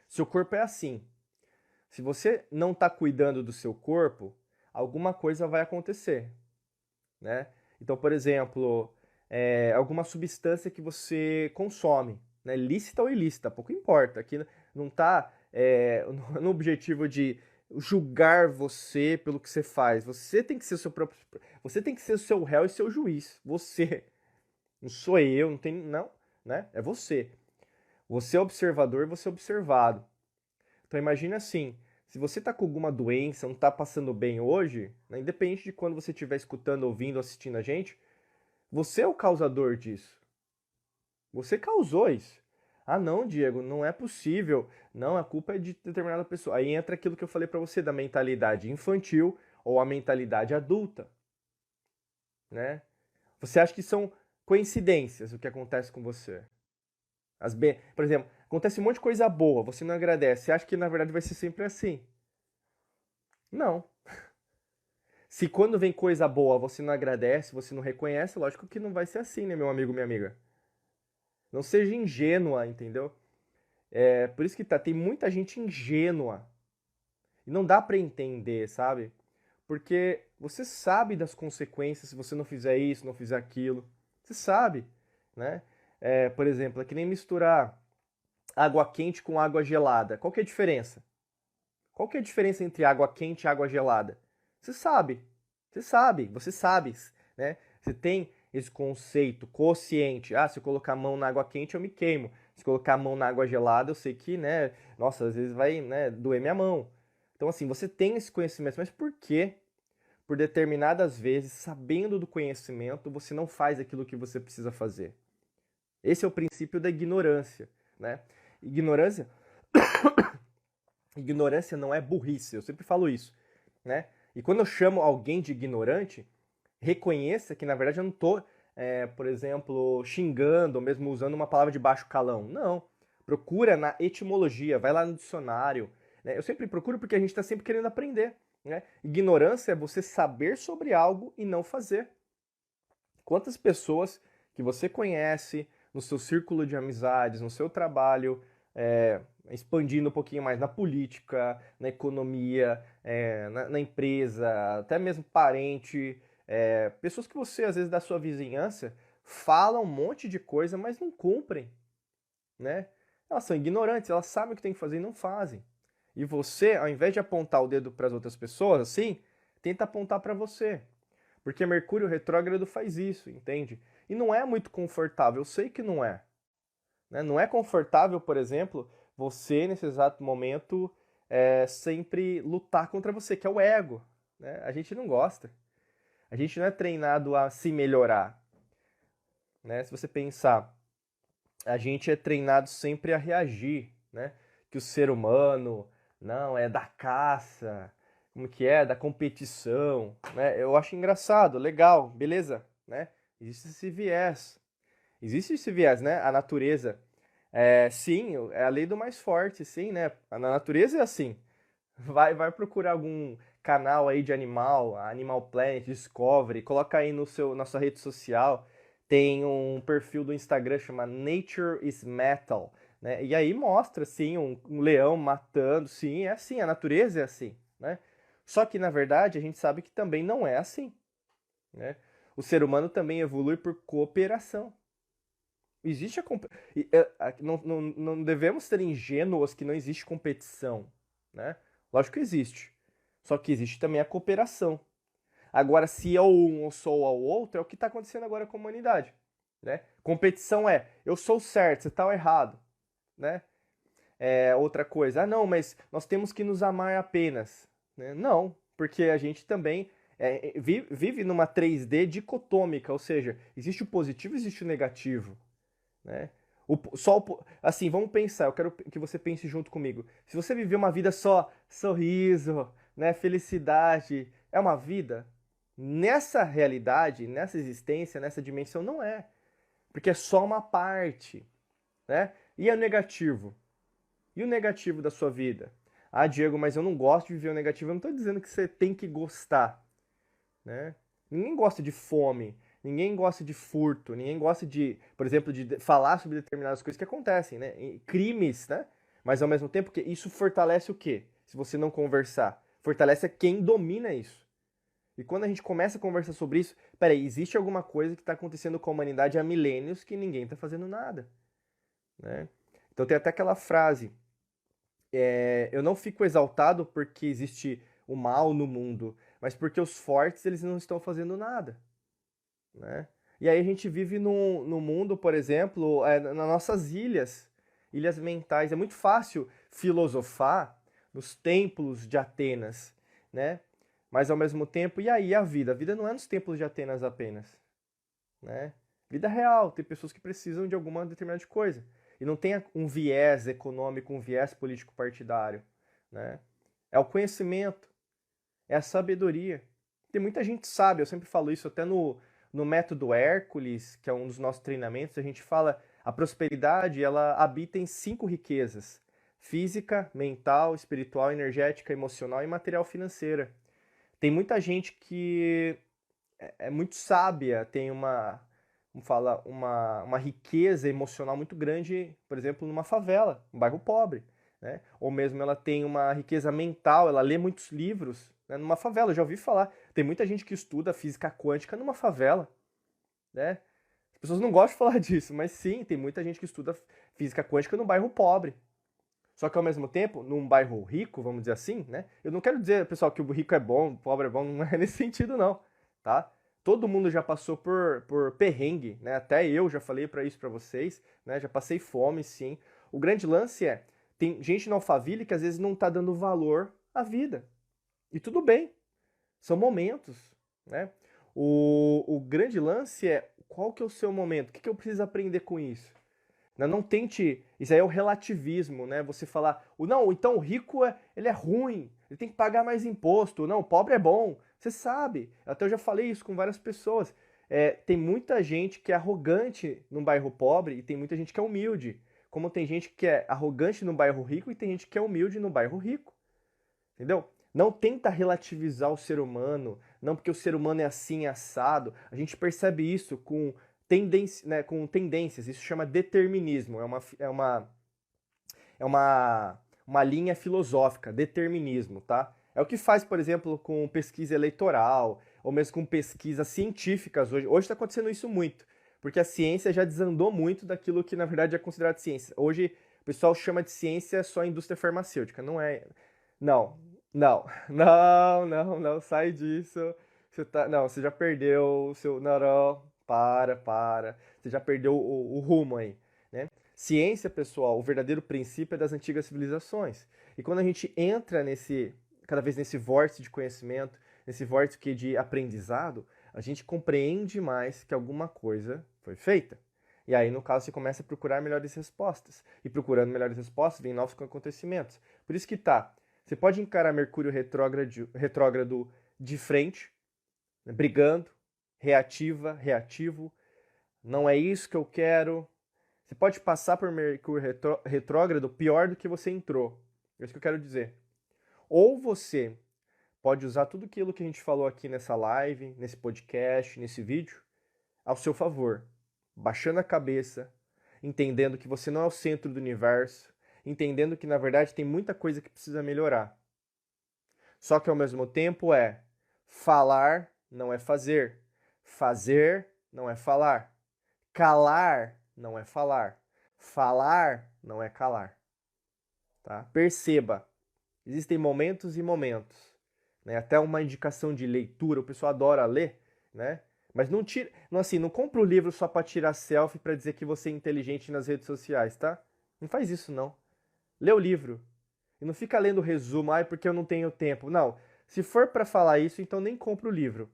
seu corpo é assim. Se você não está cuidando do seu corpo, alguma coisa vai acontecer, né? Então, por exemplo, alguma substância que você consome, né? Lícita ou ilícita, pouco importa. Aqui não está no objetivo de julgar você pelo que você faz. Você tem que ser o seu próprio, você tem que ser o seu réu e seu juiz. Você, não sou eu, não tem, não, né? É você. Você é observador, você é observado. Então imagina assim, se você está com alguma doença, não está passando bem hoje, né, independente de quando você estiver escutando, ouvindo, assistindo a gente, você é o causador disso. Você causou isso. Ah, não, Diego, não é possível. Não, a culpa é de determinada pessoa. Aí entra aquilo que eu falei para você da mentalidade infantil ou a mentalidade adulta, né? Você acha que são coincidências o que acontece com você? Por exemplo, acontece um monte de coisa boa, você não agradece. Você acha que na verdade vai ser sempre assim? Não. Se quando vem coisa boa você não agradece, você não reconhece, lógico que não vai ser assim, né, meu amigo, minha amiga? Não seja ingênua, entendeu? É por isso que tem muita gente ingênua. E não dá pra entender, sabe? Porque você sabe das consequências se você não fizer isso, não fizer aquilo. Você sabe, né? Por exemplo, é que nem misturar água quente com água gelada. Qual que é a diferença? Qual que é a diferença entre água quente e água gelada? Você sabe. Você sabe, né? Você tem esse conceito consciente. Ah, se eu colocar a mão na água quente, eu me queimo. Se colocar a mão na água gelada, eu sei que, né, nossa, às vezes vai, né, doer minha mão. Então, assim, você tem esse conhecimento, mas por quê? Por determinadas vezes, sabendo do conhecimento, você não faz aquilo que você precisa fazer. Esse é o princípio da ignorância, né? Ignorância Ignorância não é burrice, eu sempre falo isso, né? E quando eu chamo alguém de ignorante, reconheça que na verdade eu não estou, por exemplo, xingando ou mesmo usando uma palavra de baixo calão. Não. Procura na etimologia, vai lá no dicionário. Né? Eu sempre procuro porque a gente está sempre querendo aprender. Né? Ignorância é você saber sobre algo e não fazer. Quantas pessoas que você conhece no seu círculo de amizades, no seu trabalho, expandindo um pouquinho mais na política, na economia, na empresa, até mesmo parente, pessoas que você, às vezes, da sua vizinhança, falam um monte de coisa, mas não cumprem, né? Elas são ignorantes, elas sabem o que tem que fazer e não fazem. E você, ao invés de apontar o dedo para as outras pessoas, assim, tenta apontar para você. Porque Mercúrio retrógrado faz isso, entende? E não é muito confortável, eu sei que não é. Né? Não é confortável, por exemplo, você, nesse exato momento, sempre lutar contra você, que é o ego. Né? A gente não gosta. A gente não é treinado a se melhorar. Né? Se você pensar, a gente é treinado sempre a reagir. Né? Que o ser humano não é da caça, como que é? Da competição. Né? Eu acho engraçado, legal, beleza. Né? Existe esse viés. Existe esse viés, né? A natureza. Sim, é a lei do mais forte, sim, né? Na natureza é assim. Vai procurar algum canal aí de animal, Animal Planet, Discovery, coloca aí na sua rede social. Tem um perfil do Instagram chama Nature is Metal, né? E aí mostra, sim, um leão matando, sim, é assim, a natureza é assim, né? Só que, na verdade, a gente sabe que também não é assim, né? O ser humano também evolui por cooperação. Existe não devemos ser ingênuos que não existe competição, né? Lógico que existe. Só que existe também a cooperação. Agora, se é um ou sou ao outro, é o que está acontecendo agora com a humanidade, né? Competição é, eu sou certo, você está errado, né? Outra coisa, não, mas nós temos que nos amar apenas, né? Não, porque a gente também vive numa 3D dicotômica, ou seja, existe o positivo e existe o negativo, né? Assim, vamos pensar, eu quero que você pense junto comigo. Se você viver uma vida só sorriso, né, felicidade, é uma vida? Nessa realidade, nessa existência, nessa dimensão, não é. Porque é só uma parte, né? E o negativo? E o negativo da sua vida? Ah, Diego, mas eu não gosto de viver o negativo. Eu não estou dizendo que você tem que gostar, né? Ninguém gosta de fome, ninguém gosta de furto, ninguém gosta de, por exemplo, de falar sobre determinadas coisas que acontecem, né? Crimes, né? Mas ao mesmo tempo que isso fortalece o quê? Se você não conversar, fortalece quem domina isso. E quando a gente começa a conversar sobre isso, peraí, existe alguma coisa que está acontecendo com a humanidade há milênios que ninguém está fazendo nada, né? Então tem até aquela frase, eu não fico exaltado porque existe o mal no mundo, mas porque os fortes eles não estão fazendo nada, né? E aí a gente vive no mundo, por exemplo, nas nossas ilhas mentais. É muito fácil filosofar nos templos de Atenas, né? Mas ao mesmo tempo, e aí a vida? A vida não é nos templos de Atenas apenas, né? Vida real, tem pessoas que precisam de alguma determinada coisa. E não tem um viés econômico, um viés político partidário, né? É o conhecimento, é a sabedoria. Tem muita gente sábia, eu sempre falo isso até no método Hércules, que é um dos nossos treinamentos, a gente fala a prosperidade, ela habita em 5 riquezas: física, mental, espiritual, energética, emocional e material financeira. Tem muita gente que é muito sábia, tem como fala, uma riqueza emocional muito grande, por exemplo, numa favela, um bairro pobre, né? Ou mesmo ela tem uma riqueza mental, ela lê muitos livros, né, numa favela. Eu já ouvi falar, tem muita gente que estuda física quântica numa favela, né? As pessoas não gostam de falar disso, mas sim, tem muita gente que estuda física quântica num bairro pobre. Só que ao mesmo tempo, num bairro rico, vamos dizer assim, né? Eu não quero dizer, pessoal, que o rico é bom, o pobre é bom, não é nesse sentido, não, tá? Todo mundo já passou por perrengue, né? Até eu já falei para isso para vocês, né? Já passei fome, sim. O grande lance é, tem gente no Alphaville que às vezes não tá dando valor à vida. E tudo bem, são momentos, né? O grande lance é, qual que é o seu momento? O que eu preciso aprender com isso? Não tente. Isso aí é o relativismo, né? Você falar, não, então o rico ele é ruim, ele tem que pagar mais imposto. Não, o pobre é bom. Você sabe. Até eu já falei isso com várias pessoas. Tem muita gente que é arrogante num bairro pobre e tem muita gente que é humilde. Como tem gente que é arrogante no bairro rico e tem gente que é humilde no bairro rico. Entendeu? Não tenta relativizar o ser humano, não porque o ser humano é assim, assado. A gente percebe isso com tendências, isso chama determinismo, é uma linha filosófica, determinismo, tá? É o que faz, por exemplo, com pesquisa eleitoral, ou mesmo com pesquisas científicas hoje. Hoje está acontecendo isso muito, porque a ciência já desandou muito daquilo que, na verdade, é considerado ciência. Hoje, o pessoal chama de ciência só a indústria farmacêutica, não é... Não, não, não, sai disso. Não, você já perdeu o seu... Não, não, para. Você já perdeu o rumo aí, né? Ciência, pessoal, o verdadeiro princípio é das antigas civilizações. E quando a gente entra cada vez nesse vórtice de conhecimento, nesse vórtice de aprendizado, a gente compreende mais que alguma coisa foi feita. E aí, no caso, você começa a procurar melhores respostas. E procurando melhores respostas, vem novos acontecimentos. Por isso que você pode encarar Mercúrio retrógrado de frente, né, brigando, reativo, não é isso que eu quero. Você pode passar por Mercúrio retrógrado pior do que você entrou. É isso que eu quero dizer. Ou você pode usar tudo aquilo que a gente falou aqui nessa live, nesse podcast, nesse vídeo, ao seu favor. Baixando a cabeça, entendendo que você não é o centro do universo, entendendo que na verdade tem muita coisa que precisa melhorar. Só que ao mesmo tempo falar não é fazer. Fazer não é falar. Calar não é falar. Falar não é calar. Tá? Perceba, existem momentos e momentos. Né? Até uma indicação de leitura, o pessoal adora ler, né? Mas não tira, não, assim, não compra o livro só para tirar selfie para dizer que você é inteligente nas redes sociais, tá? Não faz isso não. Lê o livro. E não fica lendo o resumo, ai, porque eu não tenho tempo. Não. Se for para falar isso, então nem compra o livro.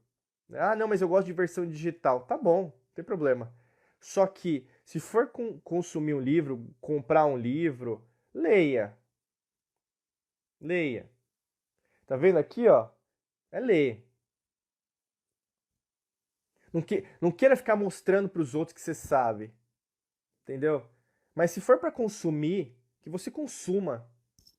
Ah, não, mas eu gosto de versão digital. Tá bom, não tem problema. Só que, se for consumir um livro, comprar um livro, leia. Leia. Tá vendo aqui, ó? É ler. Não queira ficar mostrando para os outros que você sabe, entendeu? Mas se for para consumir, que você consuma,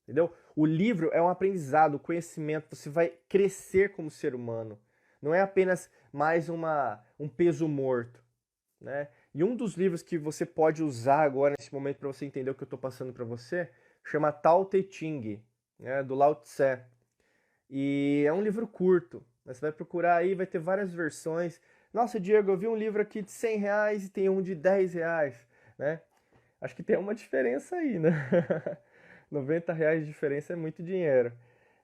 entendeu? O livro é um aprendizado, o conhecimento, você vai crescer como ser humano. Não é apenas mais um peso morto, né? E um dos livros que você pode usar agora nesse momento para você entender o que eu estou passando para você, chama Tao Te Ching, né, do Lao Tse. E é um livro curto. Você vai procurar aí, vai ter várias versões. Nossa, Diego, eu vi um livro aqui de R$ 100 e tem um de R$ 10, né? Acho que tem uma diferença aí, né? R$ 90 de diferença é muito dinheiro.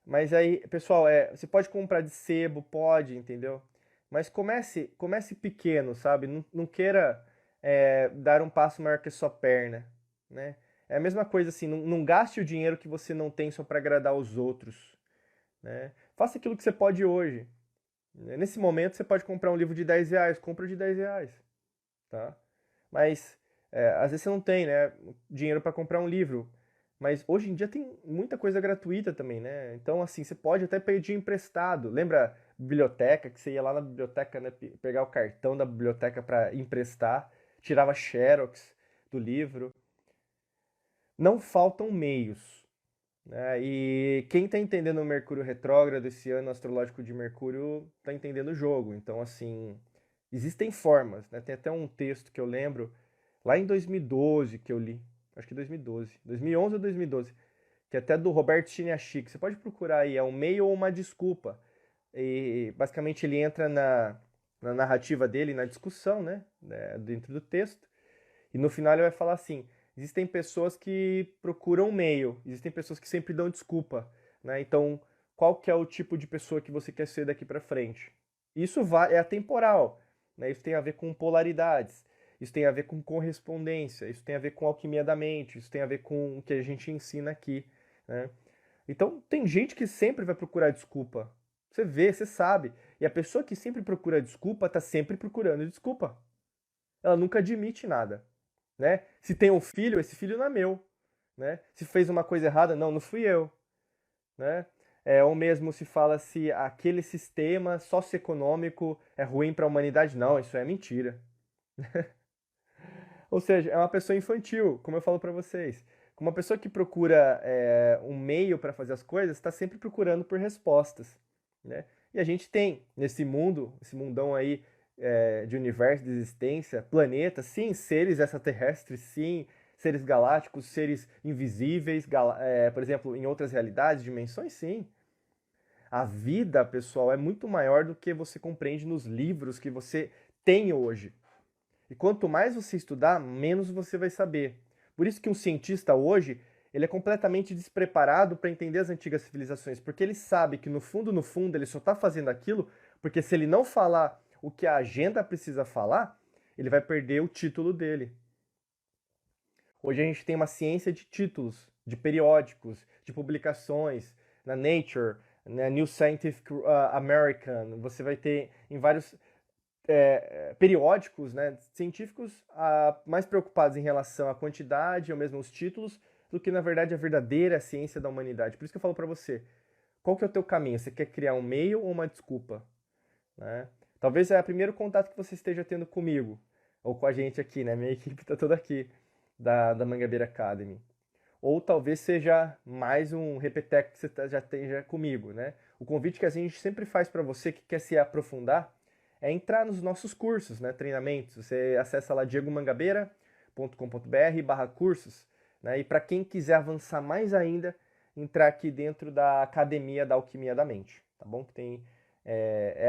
Mas aí, pessoal, você pode comprar de sebo, pode, entendeu? Mas comece pequeno, sabe? Não queira dar um passo maior que a sua perna, né? É a mesma coisa assim, não gaste o dinheiro que você não tem só para agradar os outros, né? Faça aquilo que você pode hoje. Nesse momento você pode comprar um livro de R$ 10, compra o de R$ 10, tá? Mas às vezes você não tem, né, dinheiro para comprar um livro. Mas hoje em dia tem muita coisa gratuita também, né? Então, assim, você pode até pedir emprestado. Lembra biblioteca, que você ia lá na biblioteca, né, pegar o cartão da biblioteca para emprestar, tirava xerox do livro. Não faltam meios, né? E quem está entendendo o Mercúrio retrógrado, esse ano astrológico de Mercúrio, está entendendo o jogo. Então, assim, existem formas, né? Tem até um texto que eu lembro, lá em 2012 que eu li, acho que 2012, 2011 ou 2012, que é até do Roberto Chiniachik. Você pode procurar aí, é um meio ou uma desculpa. E basicamente ele entra na narrativa dele, na discussão, né, dentro do texto, e no final ele vai falar assim: existem pessoas que procuram meio, existem pessoas que sempre dão desculpa, né? Então, qual que é o tipo de pessoa que você quer ser daqui para frente? Isso é atemporal, né? Isso tem a ver com polaridades, isso tem a ver com correspondência, isso tem a ver com alquimia da mente, isso tem a ver com o que a gente ensina aqui, né? Então, tem gente que sempre vai procurar desculpa. Você vê, você sabe. E a pessoa que sempre procura desculpa está sempre procurando desculpa. Ela nunca admite nada, né? Se tem um filho, esse filho não é meu, né? Se fez uma coisa errada, não fui eu, né? Ou mesmo se fala se aquele sistema socioeconômico é ruim para a humanidade, não, isso é mentira. Ou seja, é uma pessoa infantil, como eu falo para vocês. Uma pessoa que procura um meio para fazer as coisas, está sempre procurando por respostas, né? E a gente tem nesse mundo, esse mundão aí de universo, de existência, planetas, sim, seres extraterrestres, sim, seres galácticos, seres invisíveis, por exemplo, em outras realidades, dimensões, sim. A vida, pessoal, é muito maior do que você compreende nos livros que você tem hoje. E quanto mais você estudar, menos você vai saber. Por isso que um cientista hoje, ele é completamente despreparado para entender as antigas civilizações, porque ele sabe que no fundo, ele só está fazendo aquilo porque se ele não falar o que a agenda precisa falar, ele vai perder o título dele. Hoje a gente tem uma ciência de títulos, de periódicos, de publicações, na Nature, na New Scientific American, você vai ter em vários periódicos, né, científicos mais preocupados em relação à quantidade ou mesmo os títulos do que na verdade a verdadeira ciência da humanidade. Por isso que eu falo para você, qual que é o teu caminho? Você quer criar um meio ou uma desculpa, né? Talvez é o primeiro contato que você esteja tendo comigo ou com a gente aqui, né? Minha equipe está toda aqui da Mangabeira Academy. Ou talvez seja mais um repeteco que você já esteja comigo, né? O convite que a gente sempre faz para você que quer se aprofundar é entrar nos nossos cursos, né, treinamentos. Você acessa lá diegomangabeira.com.br/cursos, né? E para quem quiser avançar mais ainda, entrar aqui dentro da Academia da Alquimia da Mente, tá bom? Que tem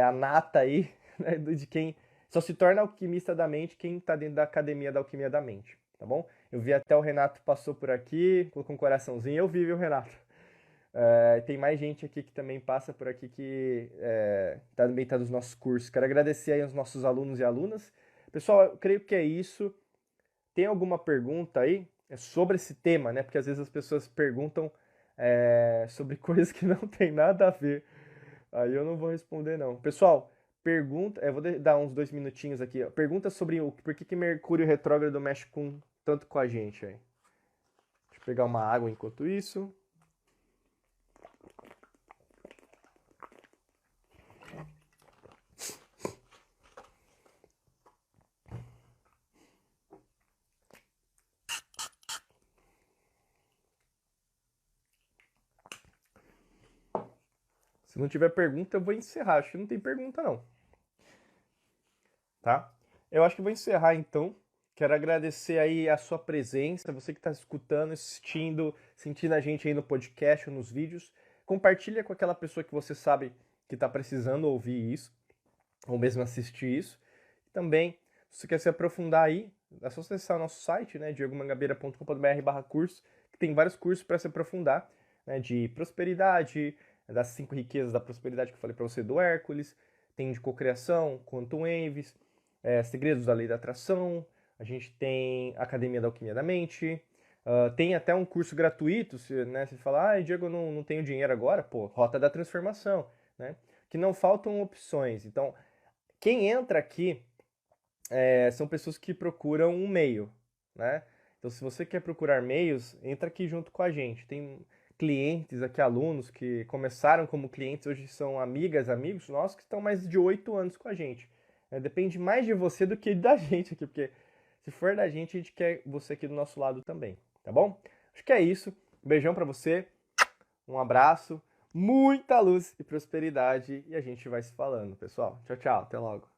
a nata aí, né, de quem Só se torna alquimista da mente quem está dentro da academia da alquimia da mente, tá bom? Eu vi até o Renato passou por aqui, colocou um coraçãozinho, eu vi, viu, Renato? Tem mais gente aqui que também passa por aqui que também está nos nossos cursos. Quero agradecer aí aos nossos alunos e alunas. Pessoal, eu creio que é isso. Tem alguma pergunta aí sobre esse tema, né? Porque às vezes as pessoas perguntam sobre coisas que não tem nada a ver. Aí eu não vou responder, não. Pessoal, pergunta. Vou dar uns 2 minutinhos aqui. Ó. Pergunta sobre por que Mercúrio retrógrado mexe tanto com a gente aí. Deixa eu pegar uma água enquanto isso. Se não tiver pergunta, eu vou encerrar. Acho que não tem pergunta, não. Tá? Eu acho que vou encerrar, então. Quero agradecer aí a sua presença, você que está escutando, assistindo, sentindo a gente aí no podcast ou nos vídeos. Compartilha com aquela pessoa que você sabe que está precisando ouvir isso, ou mesmo assistir isso. Também, se você quer se aprofundar aí, é só acessar o nosso site, né, diegomangabeira.com.br/curso, que tem vários cursos para se aprofundar, né, de prosperidade, das 5 riquezas da prosperidade que eu falei para você do Hércules, tem de cocriação, Quantum Waves, segredos da lei da atração, a gente tem Academia da Alquimia da Mente, tem até um curso gratuito, né, você fala, Diego, eu não tenho dinheiro agora, pô, Rota da Transformação, né, que não faltam opções. Então, quem entra aqui são pessoas que procuram um meio, né? Então, se você quer procurar meios, entra aqui junto com a gente. Tem clientes aqui, alunos que começaram como clientes, hoje são amigas, amigos nossos que estão mais de 8 anos com a gente. Depende mais de você do que da gente aqui, porque se for da gente, a gente quer você aqui do nosso lado também, tá bom? Acho que é isso. Um beijão pra você, um abraço, muita luz e prosperidade e a gente vai se falando, pessoal. Tchau, tchau, até logo.